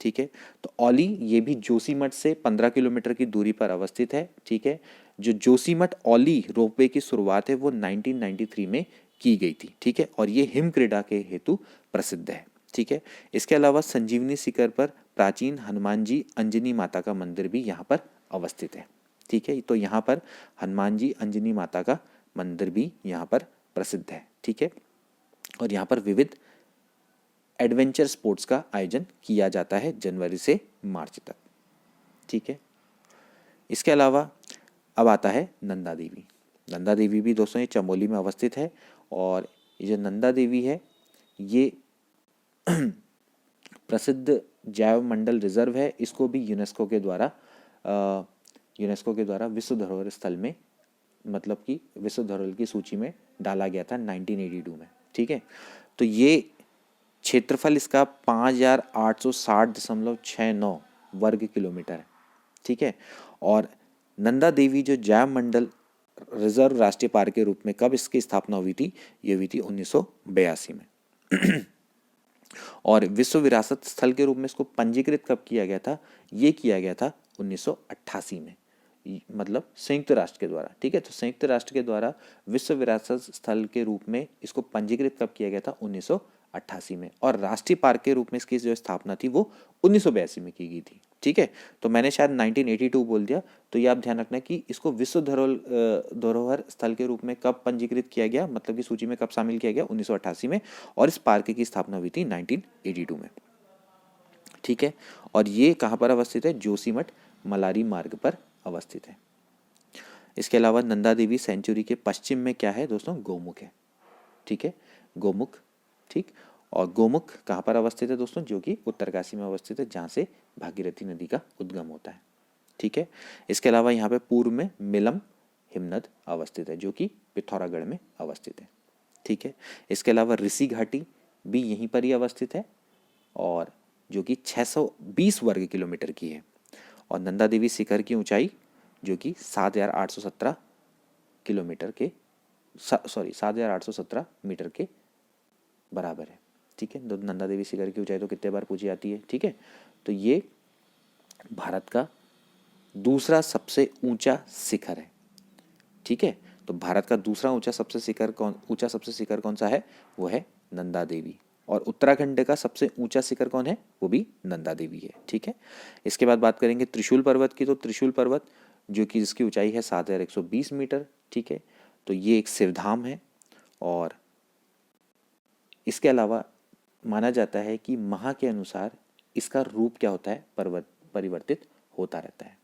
ठीक है, तो औली ये भी जोशीमठ से 15 किलोमीटर की दूरी पर अवस्थित है। ठीक है, जो जोशीमठ औली रोपवे की शुरुआत है वो 1993 में की गई थी। ठीक है, और ये हिम क्रीड़ा के हेतु प्रसिद्ध है। ठीक है, इसके अलावा संजीवनी शिखर पर प्राचीन हनुमान जी अंजनी माता का मंदिर भी यहाँ पर अवस्थित है। ठीक है, तो यहाँ पर हनुमान जी अंजनी माता का मंदिर भी यहाँ पर प्रसिद्ध है। ठीक है, और यहाँ पर विविध एडवेंचर स्पोर्ट्स का आयोजन किया जाता है जनवरी से मार्च तक। ठीक है, इसके अलावा अब आता है नंदा देवी। नंदा देवी भी दोस्तों ये चमोली में अवस्थित है, और ये जो नंदा देवी है ये प्रसिद्ध जैव मंडल रिजर्व है। इसको भी यूनेस्को के द्वारा विश्व धरोहर स्थल में, मतलब कि विश्व धरोहर की सूची में डाला गया था 1982 में। ठीक है, तो ये क्षेत्रफल इसका 5860.69 वर्ग किलोमीटर है। ठीक है, और नंदा देवी जो जैव मंडल रिजर्व राष्ट्रीय पार्क के रूप में कब इसकी स्थापना हुई थी, ये हुई थी 1982 में। और विश्व विरासत स्थल के रूप में इसको पंजीकृत कब किया गया था, ये किया गया था 1988 में, मतलब संयुक्त राष्ट्र के द्वारा। ठीक है, तो संयुक्त राष्ट्र के द्वारा विश्व विरासत स्थल के रूप में इसको पंजीकृत कब किया गया था, 1988 में, और राष्ट्रीय पार्क के रूप में इसकी जो स्थापना थी वो 1982 में की गई थी। ठीक है, तो मैंने शायद 1982 बोल दिया, तो ये आप ध्यान रखना कि इसको विश्व धरोहर स्थल के रूप में कब पंजीकृत किया गया, मतलब कि सूची में कब शामिल किया गया, 1988 में, और इस पार्क की स्थापना हुई थी 1982 में। ठीक है, और ये कहाँ पर अवस्थित है, जोशीमठ मलारी मार्ग पर अवस्थित है। इसके अलावा नंदा देवी सेंचुरी के पश्चिम में क्या है दोस्तों, गोमुख है। ठीक है, गोमुख। ठीक, और गोमुख कहाँ पर अवस्थित है दोस्तों, जो कि उत्तरकाशी में अवस्थित है, जहाँ से भागीरथी नदी का उद्गम होता है। ठीक है, इसके अलावा यहाँ पे पूर्व में मिलम हिमनद अवस्थित है, जो कि पिथौरागढ़ में अवस्थित है। ठीक है, इसके अलावा ऋषि घाटी भी यहीं पर ही अवस्थित है, और जो कि 620 वर्ग किलोमीटर की है, और नंदा देवी शिखर की ऊंचाई जो कि 7,817 किलोमीटर के 7,817 मीटर के बराबर है। ठीक है, तो नंदा देवी शिखर की ऊंचाई तो कितने बार पूछी जाती है। ठीक है, तो ये भारत का दूसरा सबसे ऊंचा शिखर है। ठीक है, तो भारत का दूसरा ऊंचा सबसे शिखर कौन सा है, वो है नंदा देवी, और उत्तराखंड का सबसे ऊंचा शिखर कौन है, वो भी नंदा देवी है। ठीक है, इसके बाद बात करेंगे त्रिशूल पर्वत की। तो त्रिशूल पर्वत जो कि जिसकी ऊंचाई है 7,120 मीटर। ठीक है, तो ये एक शिवधाम है, और इसके अलावा माना जाता है कि माह के अनुसार इसका रूप क्या होता है, परिवर्तित होता रहता है।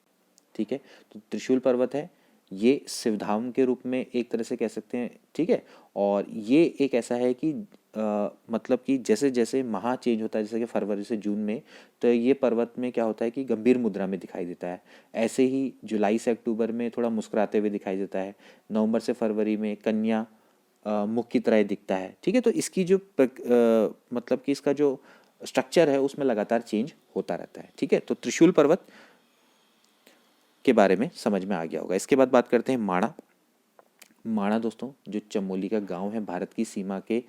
ठीक है, तो त्रिशूल पर्वत है, ये शिवधाम के रूप में एक तरह से कह सकते हैं। ठीक है, और ये एक ऐसा है कि मतलब कि जैसे जैसे माह चेंज होता है, जैसे कि फरवरी से जून में, तो ये पर्वत में क्या होता है कि गंभीर मुद्रा में दिखाई देता है। ऐसे ही जुलाई से अक्टूबर में थोड़ा मुस्कुराते हुए दिखाई देता है। नवंबर से फरवरी में कन्या मुख की तरह दिखता है। ठीक है, तो इसकी जो मतलब कि इसका जो स्ट्रक्चर है उसमें लगातार चेंज होता रहता है। ठीक है, तो त्रिशूल पर्वत के बारे में समझ में आ गया होगा। इसके बाद बात करते हैं माणा। माणा दोस्तों जो चमोली का गांव है, भारत की सीमा के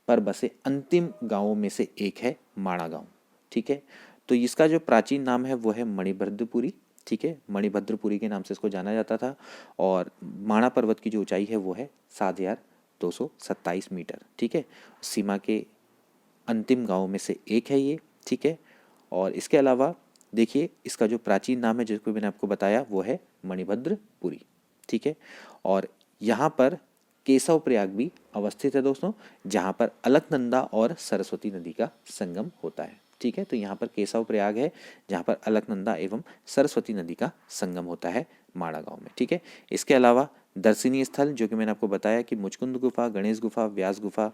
पर बसे अंतिम गांवों में से एक है माणा गांव। ठीक है, तो इसका जो प्राचीन नाम है वो है मणिभद्रपुरी। ठीक है, मणिभद्रपुरी के नाम से इसको जाना जाता था, और माणा पर्वत की जो ऊंचाई है वो है 227 मीटर। ठीक है, सीमा के अंतिम गांव में से एक है ये। ठीक है, और इसके अलावा देखिए इसका जो प्राचीन नाम है जिसको मैंने आपको बताया वो है मणिभद्रपुरी। ठीक है, और यहाँ पर केशव प्रयाग भी अवस्थित है दोस्तों, जहाँ पर अलकनंदा और सरस्वती नदी का संगम होता है। ठीक है, तो यहाँ पर केशव प्रयाग है जहाँ पर अलकनंदा एवं सरस्वती नदी का संगम होता है माड़ा गांव में। ठीक है, इसके अलावा दर्शनीय स्थल जो कि मैंने आपको बताया कि मुचकुंद गुफा, गणेश गुफा, व्यास गुफा,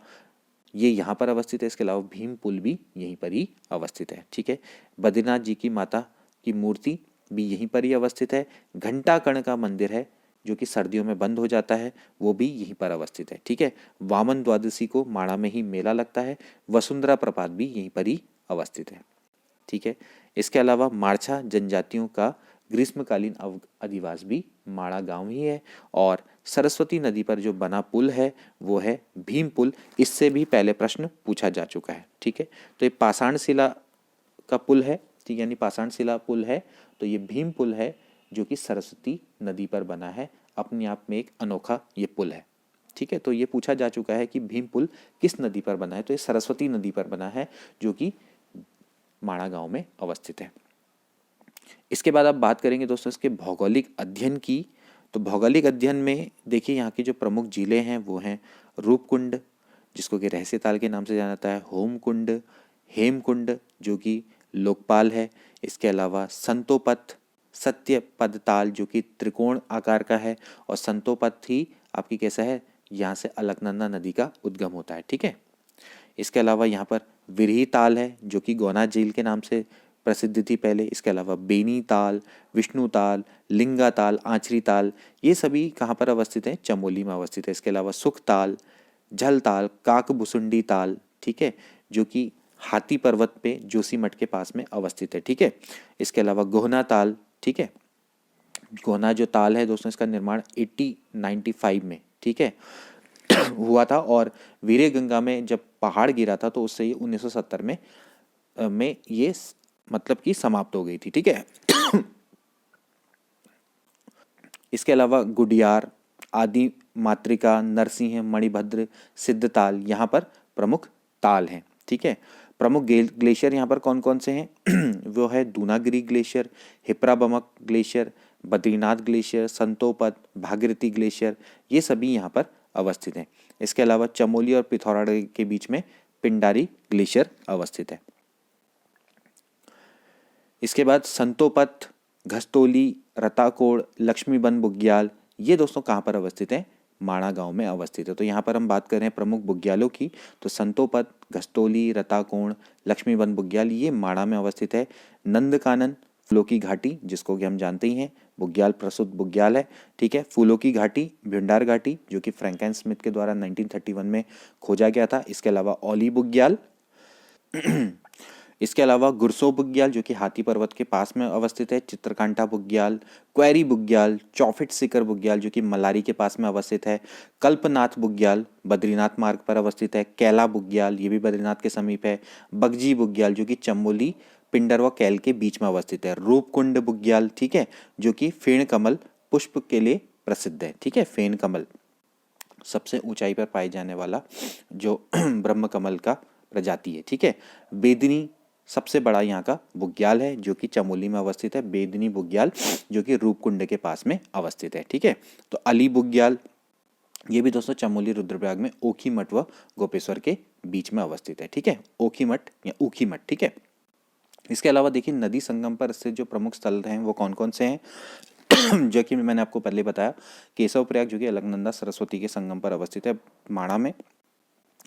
ये यहाँ पर अवस्थित है। इसके अलावा भीम पुल भी यहीं पर ही अवस्थित है। ठीक है, बद्रीनाथ जी की माता की मूर्ति भी यहीं पर ही अवस्थित है। घंटा कर्ण का मंदिर है जो कि सर्दियों में बंद हो जाता है, वो भी यहीं पर अवस्थित है। ठीक है, वामन द्वादशी को माणा में ही मेला लगता है। वसुंधरा प्रपात भी यहीं पर ही अवस्थित है। ठीक है, इसके अलावा मारछा जनजातियों का ग्रीष्मकालीन अधिवास भी माड़ा गांव ही है। और सरस्वती नदी पर जो बना पुल है वो है भीम पुल। इससे भी पहले प्रश्न पूछा जा चुका है। ठीक है, तो ये पाषाण शिला का पुल है, ठीक है, यानी पाषाण शिला पुल है। तो ये भीम पुल है जो कि सरस्वती नदी पर बना है। अपने आप में एक अनोखा ये पुल है। ठीक है, तो ये पूछा जा चुका है कि भीम पुल किस नदी पर बना है, तो ये सरस्वती नदी पर बना है जो कि माड़ा गांव में अवस्थित है। इसके बाद आप बात करेंगे दोस्तों इसके भौगोलिक अध्ययन की। तो भौगोलिक अध्ययन में देखिए यहाँ की जो प्रमुख जिले हैं वो हैं रूपकुंड, जिसको कि रहस्य ताल के नाम से जाना जाता है, होमकुंड, हेमकुंड जो कि लोकपाल है। इसके अलावा संतोपथ, सत्यपद ताल जो कि त्रिकोण आकार का है, और संतोपथ ही आपकी कैसा है, यहाँ से अलकनंदा नदी का उद्गम होता है। ठीक है, इसके अलावा यहाँ पर विरही ताल है जो कि गौना झील के नाम से प्रसिद्ध थी पहले। इसके अलावा बेनी ताल, विष्णु ताल, लिंगा ताल, आंचरी ताल, ये सभी कहाँ पर अवस्थित हैं, चमोली में अवस्थित है। इसके अलावा सुख ताल, झल ताल, काकभुसुंडी ताल, ठीक है, जो कि हाथी पर्वत पे जोशीमठ के पास में अवस्थित है। ठीक है, इसके अलावा गोहना ताल, ठीक है, गोहना जो ताल है दोस्तों इसका निर्माण 1895 में, ठीक है, हुआ था। और वीरे गंगा में जब पहाड़ गिरा था तो उससे ये 1970 में ये मतलब कि समाप्त हो गई थी। ठीक है, इसके अलावा गुडियार, आदि मातृका, नरसिंह, मणिभद्र, सिद्धताल यहाँ पर प्रमुख ताल हैं। ठीक है, प्रमुख ग्लेशियर यहाँ पर कौन कौन से हैं वो है दूनागिरी ग्लेशियर, हिप्राबमक ग्लेशियर, बद्रीनाथ ग्लेशियर, संतोपद, भागीरथी ग्लेशियर, ये सभी यहाँ पर अवस्थित हैं। इसके अलावा चमोली और पिथौरागढ़ के बीच में पिंडारी ग्लेशियर अवस्थित है। इसके बाद संतोपथ, घस्तोली, रताकोड़, लक्ष्मीबन बुग्याल, ये दोस्तों कहाँ पर अवस्थित है, माणा गांव में अवस्थित है। तो यहाँ पर हम बात कर रहे हैं प्रमुख बुग्यालों की। तो संतोपथ, घस्तोली, रताकोण, लक्ष्मीबन बुग्याल ये माणा में अवस्थित है। नंदकानन, फूलों की घाटी जिसको कि हम जानते ही हैं बुग्याल प्रसिद्ध बुग्याल है। ठीक है, फूलों की घाटी, भिंडार घाटी जो कि फ्रैंकन स्मिथ के द्वारा 1931 में खोजा गया था। इसके अलावा ओली बुग्याल, इसके अलावा गुरसो बुग्याल जो कि हाथी पर्वत के पास में अवस्थित है, चित्रकांठा बुग्याल, क्वेरी बुग्याल, चौफिट सिकर बुग्याल जो कि मलारी के पास में अवस्थित है, कल्पनाथ बुग्याल बद्रीनाथ मार्ग पर अवस्थित है, कैला बुग्याल ये भी बद्रीनाथ के समीप है, बगजी बुग्याल जो कि चमोली, पिंडर व कैल के बीच में अवस्थित है, रूपकुंड बुग्याल, ठीक है, जो कि फेण कमल पुष्प के लिए प्रसिद्ध है। ठीक है, फेण कमल सबसे ऊंचाई पर पाए जाने वाला जो ब्रह्म कमल का प्रजाति है। ठीक है, बेदनी सबसे बड़ा यहाँ का बुग्याल है जो कि चमोली में अवस्थित है, बेदनी बुग्याल जो कि रूपकुंड के पास में अवस्थित है। ठीक है, तो अली बुग्याल ये भी दोस्तों चमोली रुद्रप्रयाग में ओखीमठ व गोपेश्वर के बीच में अवस्थित है। ठीक है, ओखीमठ या ऊखीमठ। ठीक है, इसके अलावा देखिए नदी संगम पर स्थित जो प्रमुख स्थल हैं वो कौन कौन से हैं जो कि मैंने आपको पहले बताया, केशव प्रयाग जो कि अलकनंदा सरस्वती के संगम पर अवस्थित है माणा में।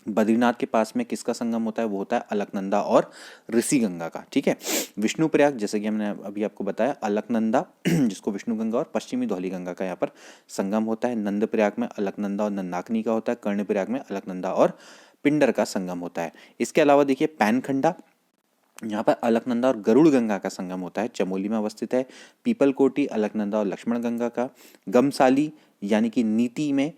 बद्रीनाथ के पास में किसका संगम होता है, वो होता है अलकनंदा और ऋषि गंगा का। ठीक है, विष्णु प्रयाग जैसे कि हमने अभी आपको बताया अलकनंदा जिसको विष्णु गंगा और पश्चिमी धौली गंगा का यहाँ पर संगम होता है। नंद प्रयाग में अलकनंदा और नंदाकनी का होता है। कर्ण प्रयाग में अलकनंदा और पिंडर का संगम होता है। इसके अलावा देखिए पैनखंडा, यहाँ पर अलकनंदा और गरुड़ गंगा का संगम होता है, चमोली में अवस्थित है। पीपलकोटी अलकनंदा और लक्ष्मण गंगा का। गमसाली यानी कि नीति में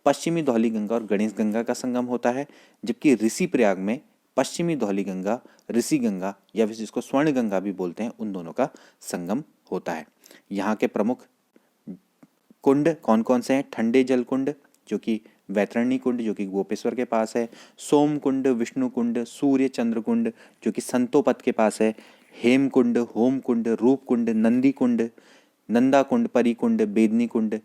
पश्चिमी धौली गंगा और गणेश गंगा का संगम होता है। जबकि ऋषि प्रयाग में पश्चिमी धौली गंगा, ऋषि गंगा या फिर जिसको स्वर्ण गंगा भी बोलते हैं, उन दोनों का संगम होता है। यहाँ के प्रमुख कुंड कौन कौन से हैं, ठंडे जल कुंड जो कि वैतरणी कुंड जो कि गोपेश्वर के पास है, सोम कुंड, विष्णु कुंड, सूर्य चंद्र कुंड जो कि संतोपत के पास है, हेम कुंड, होम कुंड, रूप कुंड, नंदी कुंड, नंदा कुंड, परी कुंड, बेदनी कुंड,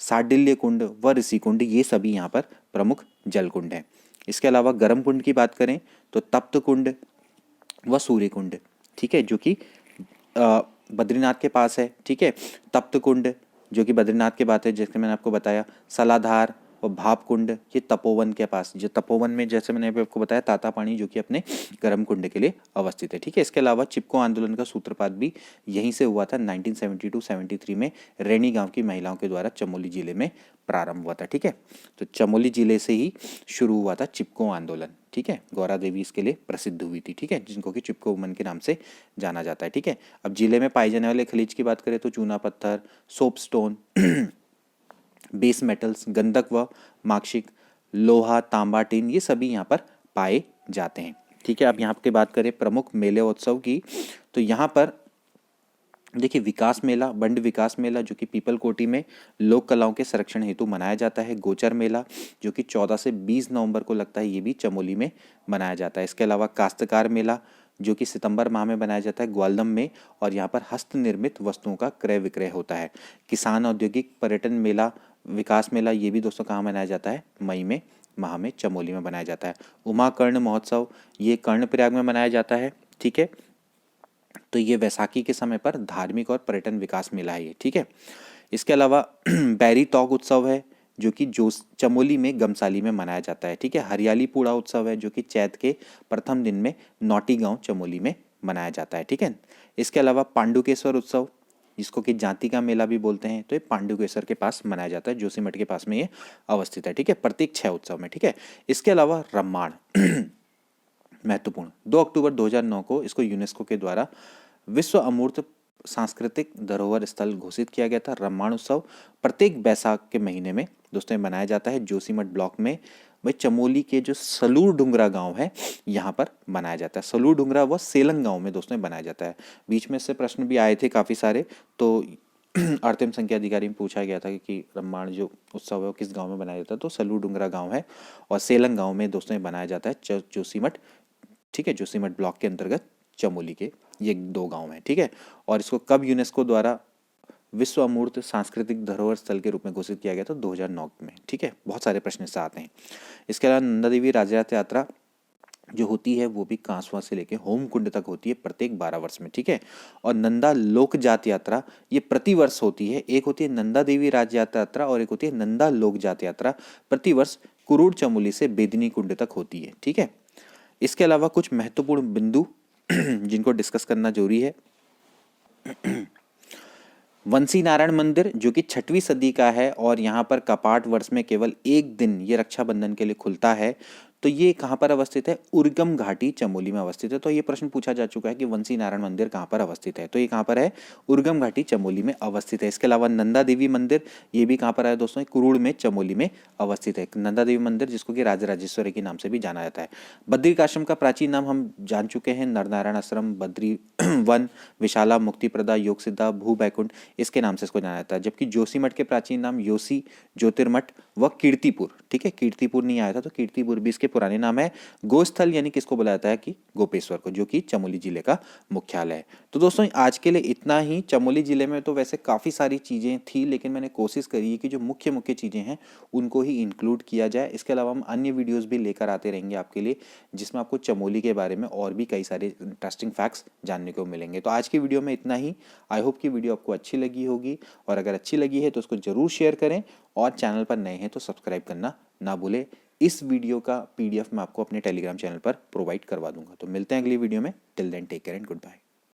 साडिल्य कुंड व ऋषि कुंड, ये सभी यहाँ पर प्रमुख जल कुंड हैं। इसके अलावा गर्म कुंड की बात करें तो तप्त कुंड व सूर्य कुंड, ठीक है, जो कि बद्रीनाथ के पास है, ठीक है। तप्त कुंड जो कि बद्रीनाथ के बात है, जैसे मैंने आपको बताया। सलाधार और भाप कुंड ये तपोवन के पास, जो तपोवन में जैसे मैंने आपको बताया तातापानी जो कि अपने गर्म कुंड के लिए अवस्थित है, ठीक है। इसके अलावा चिपको आंदोलन का सूत्रपात भी यहीं से हुआ था 1972-73 में रैनी गांव की महिलाओं के द्वारा चमोली जिले में प्रारंभ हुआ था, ठीक है। तो चमोली जिले से ही शुरू हुआ था चिपको आंदोलन, ठीक है। गौरा देवी इसके लिए प्रसिद्ध हुई थी, ठीक है, जिनको कि चिपको वुमन के नाम से जाना जाता है, ठीक है। अब जिले में पाए जाने वाले खनिज की बात करें तो चूना पत्थर, सोपस्टोन, बेस मेटल्स, गंधक व माक्षिक, लोहा, तांबा, टिन, ये सभी यहाँ पर पाए जाते हैं, ठीक है। अब यहाँ की बात करें प्रमुख मेले उत्सव की, तो यहाँ पर देखिए विकास मेला, बंड विकास मेला जो कि पीपल कोटी में लोक कलाओं के संरक्षण हेतु मनाया जाता है। गोचर मेला जो कि 14 से 20 नवंबर को लगता है, ये भी चमोली में मनाया जाता है। इसके अलावा काश्तकार मेला जो कि सितंबर माह में बनाया जाता है ग्वालदम में, और यहाँ पर हस्त निर्मित वस्तुओं का क्रय विक्रय होता है। किसान औद्योगिक पर्यटन मेला, विकास मेला, ये भी दोस्तों कहाँ मनाया जाता है, मई में माह में चमोली में मनाया जाता है। उमा कर्ण महोत्सव ये कर्णप्रयाग में मनाया जाता है, ठीक है। तो ये वैसाखी के समय पर धार्मिक और पर्यटन विकास मेला है ये, ठीक है। इसके अलावा बैरी तौक उत्सव है जो कि चमोली में गमसाली में मनाया जाता है, ठीक है। हरियाली पूड़ा उत्सव है जो कि चैत के प्रथम दिन में नौटी गांव चमोली में मनाया जाता है, ठीक है। इसके अलावा पांडुकेश्वर उत्सव जिसको कि जाति का मेला भी बोलते हैं, तो ये पांडुकेश्वर के पास मनाया जाता है, जोशीमठ के पास में ये अवस्थित है, ठीक है, प्रत्येक 6 उत्सव में, ठीक है। इसके अलावा रम्माण महत्वपूर्ण, 2 अक्टूबर 2009 को इसको यूनेस्को के द्वारा विश्व अमूर्त सांस्कृतिक धरोहर स्थल घोषित किया गया था। रम्माण उत्सव प्रत्येक बैसाख के महीने में दोस्तों मनाया जाता है जोशीमठ ब्लॉक में। भाई चमोली के जो सलूर डुंगरा गांव है यहाँ पर मनाया जाता है। सलूर डुंगरा व सेलंग गांव में दोस्तों बनाया जाता है। बीच में से प्रश्न भी आए थे काफ़ी सारे, तो आरतीएम संख्या अधिकारी में पूछा गया था कि रम्माण जो उत्सव है वो किस गांव में बनाया जाता है, तो सलूर डुंगरा गांव है, और सेलंग गांव में दोस्तों बनाया जाता है जोशीमठ, ठीक है, जोशीमठ ब्लॉक के अंतर्गत चमोली के ये 2 गांव हैं, ठीक है। और इसको कब यूनेस्को द्वारा विश्व अमूर्त सांस्कृतिक धरोहर स्थल के रूप में घोषित किया गया था, 2009 में, ठीक है। बहुत सारे प्रश्न इससे आते हैं। इसके अलावा नंदा देवी राजरथ यात्रा जो होती है वो भी कांसवा से लेके होम कुंड तक होती है प्रत्येक 12 वर्ष में, ठीक है। और नंदा लोक जात यात्रा ये प्रतिवर्ष होती है। एक होती है नंदा देवी राज यात्रा और एक होती है नंदा लोक जात यात्रा, प्रतिवर्ष कुरूड चमोली से बेदनी कुंड तक होती है, ठीक है। इसके अलावा कुछ महत्वपूर्ण बिंदु जिनको डिस्कस करना जरूरी है। वंशी नारायण मंदिर जो कि 6वीं सदी का है और यहाँ पर कपाट वर्ष में केवल एक दिन ये रक्षाबंधन के लिए खुलता है। तो ये कहाँ पर अवस्थित है, उर्गम घाटी चमोली में अवस्थित है। तो ये प्रश्न पूछा जा चुका है कि वंशी नारायण मंदिर कहाँ पर अवस्थित है, तो ये कहाँ पर है, उर्गम घाटी चमोली में अवस्थित है। इसके अलावा नंदा देवी मंदिर ये भी कहाँ पर है दोस्तों, कुरूड़ में चमोली में अवस्थित है। नंदा देवी मंदिर जिसको कि राजराजेश्वरी के नाम से भी जाना जाता है। बद्रिकाश्रम का प्राचीन नाम हम जान चुके हैं, नरनारायण आश्रम, बद्री वन, विशाला, मुक्तिप्रदा, योगसिद्धा, भू बैकुंठ, इसके नाम से इसको जाना जाता है। जबकि जोशीमठ के प्राचीन नाम योशी, ज्योतिर्मठ व कीर्तिपुर, ठीक है, कीर्तिपुर नहीं आया था तो कीर्तिपुर भी इसके पुराने नाम है। गोस्थल यानी किसको बुलाया जाता है कि गोपेश्वर को, जो कि चमोली जिले का मुख्यालय है। तो दोस्तों आज के लिए इतना ही। चमोली जिले में तो वैसे काफ़ी सारी चीज़ें थी, लेकिन मैंने कोशिश करी है कि जो मुख्य मुख्य चीज़ें हैं उनको ही इंक्लूड किया जाए। इसके अलावा हम अन्य वीडियोज़ भी लेकर आते रहेंगे आपके लिए, जिसमें आपको चमोली के बारे में और भी कई सारे इंटरेस्टिंग फैक्ट्स जानने को मिलेंगे। तो आज की वीडियो में इतना ही। आई होप कि वीडियो आपको अच्छी लगी होगी, और अगर अच्छी लगी है तो उसको ज़रूर शेयर करें, और चैनल पर नए हैं तो सब्सक्राइब करना ना भूलें। इस वीडियो का PDF मैं आपको अपने टेलीग्राम चैनल पर प्रोवाइड करवा दूंगा। तो मिलते हैं अगली वीडियो में। Till then take care and good bye.